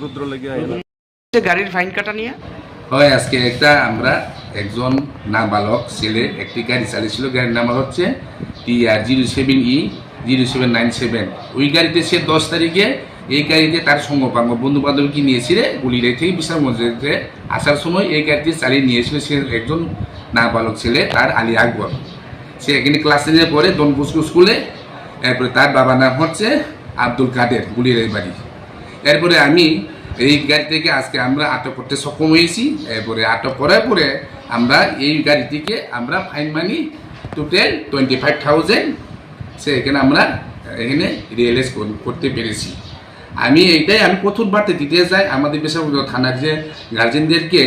রুদ্র লেগে গাড়ির ফাইন কাটা নিয়ে হয় আজকে একটা আমরা একজন নাবালক ছেলে একটি গাড়ি চালিয়েছিল, গাড়ির নাম্বার হচ্ছে TR07E0797। ওই গাড়িতে সে 10 তারিখে এই গাড়িতে তার সঙ্গপাঙ্গ বন্ধু বান্ধবকে নিয়েছিল গুলিরাই থেকে বিশাল মসজিদে আসার সময় এই গাড়িটি চালিয়ে নিয়েছিল সে একজন নাবালক ছেলে, তার আলী আকবর। সে এখানে ক্লাস 10 পড়ে ডন বস্কো স্কুলে। এরপরে তার বাবার নাম হচ্ছে আব্দুল কাদের, গুলিরাই বাড়ি। এরপরে আমি এই গাড়ি থেকে আজকে আমরা আটক করতে সক্ষম হয়েছি। এরপরে আটক করার পরে আমরা এই গাড়িটিকে আমরা ফাইন মানি টোটাল 25,000 সে এখানে আমরা এখানে রিয়েলাইজ করতে পেরেছি। আমি কঠোর বার্তা দিতে চাই আমাদের বেসরকারি থানার যে গার্জেনদেরকে,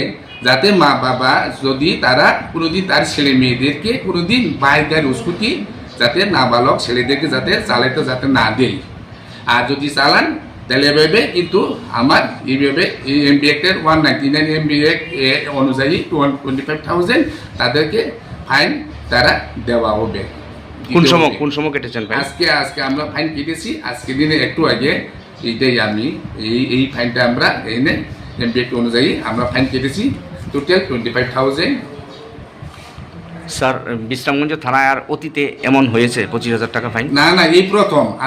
যাতে মা বাবা যদি তারা কোনোদিন তার ছেলে মেয়েদেরকে কোনোদিন বাইক গাড়ি স্কুটি যাতে নাবালক ছেলেদেরকে যাতে চালাইতে যাতে না দেয়। আর যদি চালান তাহলে এভাবে কিন্তু আমার এইভাবে এই এমবি অ্যাক্টের 199 এমবি অ্যাক্ট অনুযায়ী 25,000 তাদেরকে ফাইন তারা দেওয়া হবে। কোন সময় কেটেছেন ভাই? আজকে আমরা ফাইন কেটেছি, আজকে দিনে একটু আগে এইটাই আমি এই ফাইনটা আমরা এনে এমবি অ্যাক্ট অনুযায়ী আমরা ফাইন কেটেছি টোটাল 25,000। স্যার, বিশ্রামগঞ্জ থানায় আর অতীতে এমন হয়েছে 25,000 টাকা ফাইন? না, এই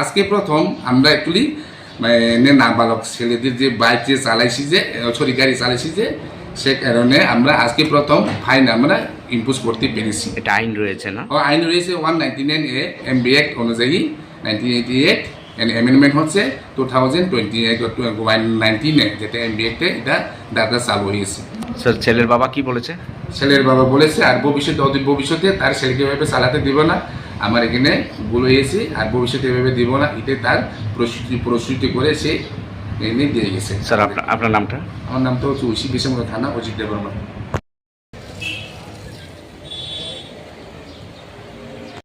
আজকে প্রথম আমরা অ্যাকচুয়ালি নাবালক ছেলেদের যে বাইক যে চালাইছি যে গাড়ি চালাইছি যে সে কারণে আমরা আজকে প্রথম ফাইন আমরা ইম্পোজ করতে পেরেছি। এটা আইন রয়েছে না? আইন রয়েছে 199A এমবি অ্যাক্ট অনুযায়ী 1988 অ্যামেন্ডমেন্ট হচ্ছে 2019 যেটা এমবি অ্যাক্টে এটা ডাটা চালু হয়েছে। স্যার, ছেলের বাবা কি বলেছে? ছেলের বাবা বলেছে আর ভবিষ্যতে তার ছেলেকে এভাবে চালাতে দিব না, আমার এখানে ভুল হয়েছে আর ভবিষ্যতে এভাবে দিব না, এটাই তার প্রস্তুতি করে সে এনে দিয়ে গেছে। স্যার, আপনার নামটা? আমার নাম তো হচ্ছে ঐশী, বিশামুড়া থানা, অজিত দেববর্মা।